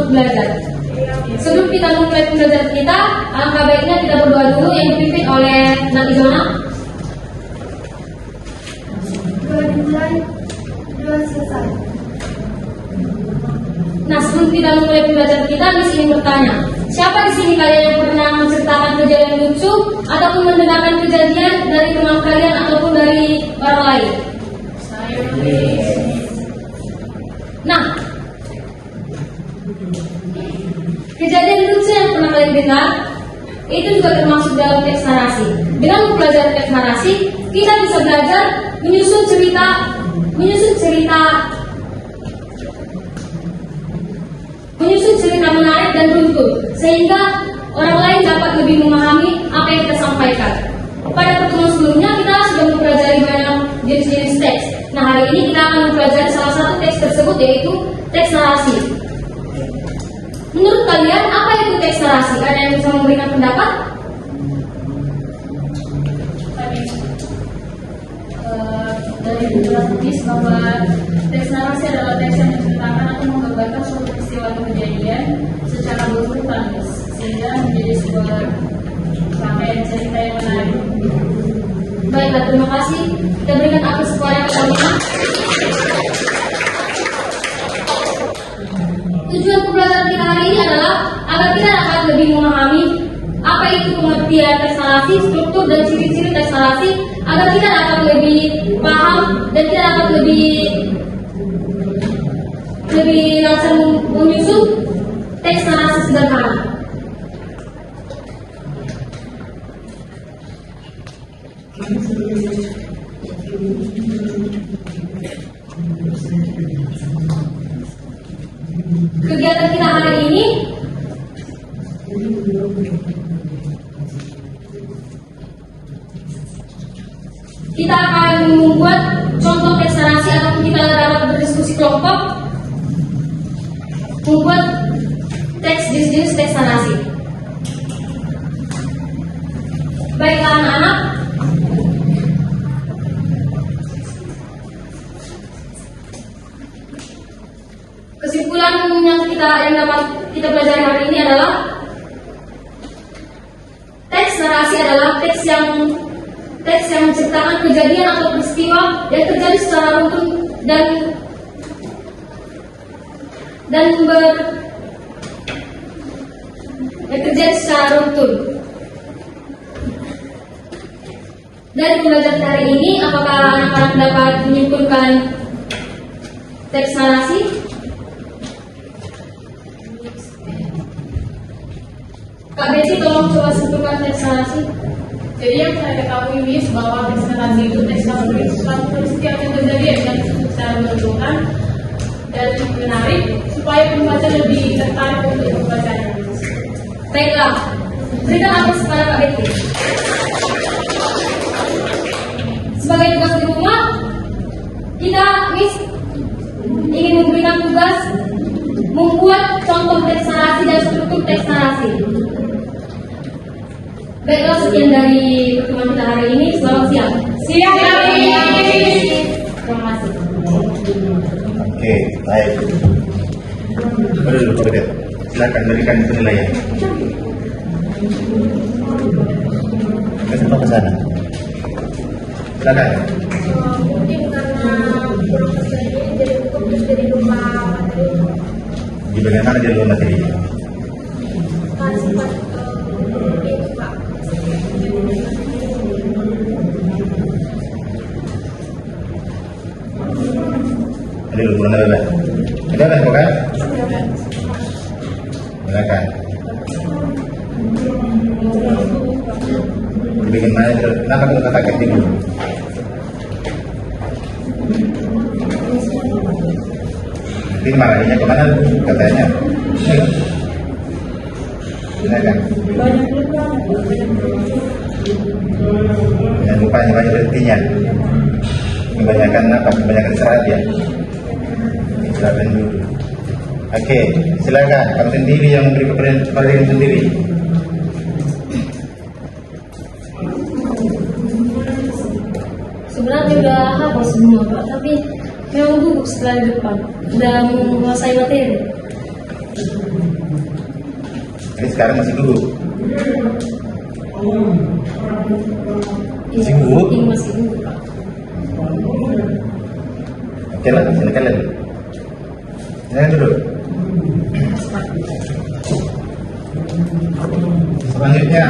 untuk belajar. Sebelum kita mulai pembelajaran kita, alangkah baiknya kita berdoa dulu yang dipimpin oleh Nabi Zona. Doa dimulai, doa selesai. Nah, sebelum kita mulai pembelajaran kita, Miss ingin bertanya, siapa di sini kalian yang pernah menceritakan kejadian lucu ataupun mendengarkan kejadian dari teman kalian ataupun dari orang lain? Saya Nah, kejadian lucu yang pernah kalian dengar itu juga termasuk dalam teks narasi. Dengan mempelajari teks narasi, kita bisa belajar menyusun cerita menarik dan runtut, sehingga orang lain dapat lebih memahami apa yang kita sampaikan. Pada pertemuan sebelumnya kita sudah mempelajari banyak jenis-jenis teks. Nah, hari ini kita akan mempelajari salah satu teks tersebut, yaitu teks narasi. Menurut kalian, apa itu teks narasi? Ada yang bisa memberikan pendapat? dari tulis bahwa teks narasi adalah teks yang menceritakan atau menggambarkan suatu peristiwa atau kejadian secara berurutan, sehingga menjadi sebuah rangkaian cerita yang menarik. Baiklah, terima kasih. Kita berikan aplaus kepada kalian. Tujuan pembelajaran kita hari ini adalah agar kita dapat lebih memahami apa itu pengertian teks narasi, struktur dan ciri-ciri teks narasi, agar kita dapat lebih paham dan kita dapat lebih langsung menyusun teks narasi sederhana. Kegiatan kita hari ini kita akan membuat contoh teks narasi ataupun kita dapat berdiskusi kelompok membuat jenis teks narasi. Baiklah anak-anak, kesimpulan yang dapat kita pelajari hari ini adalah teks narasi adalah teks yang menceritakan kejadian atau peristiwa yang terjadi secara runtun Dari pembelajaran hari ini, apakah anak-anak dapat menyimpulkan teks narasi? Kak Besi, tolong coba simpulkan teks narasi. Jadi yang saya ketahui Miss, bahwa teks narasi itu teks suatu peristiwa yang terjadi yang secara menentukan dan menarik supaya pembaca lebih tertarik untuk membacanya. Baiklah, berikan aplaus kepada Kak Besi. Sebagai tugas di rumah, kita Miss ingin memberikan tugas membuat contoh teks narasi dan struktur teks narasi. Baiklah, sekian dari pertemuan kita hari ini. Selamat siang. Siap. Terima kasih. Oke, baik. Berdua. Silakan berikan penilaian. Ke sana. Silakan. Mungkin karena kurang percaya jadi cukup dari rumah materi. Di bagian mana dia luar materi? Kan sempat itu Pak. Ada luar mana? Ada kan bukan? Silakan. Di bagian mana? Kenapa kita katakan dulu? Nanti marahnya kemana katanya? Silakan. Jangan lupa yang banyak berhentinya. Kebanyakan apa? Kebanyakan serat ya. Silakan dulu. Oke, silakan. Kamu sendiri yang memberi kepada sendiri. Sebenarnya udah hafal semua Pak, tapi memang gugup setelah di depan, udah menguasai materi. Jadi sekarang masih gugup. Masih gugup? Ini masih gugup, Pak. Oke lah, silakan lagi. Silakan duduk. Selanjutnya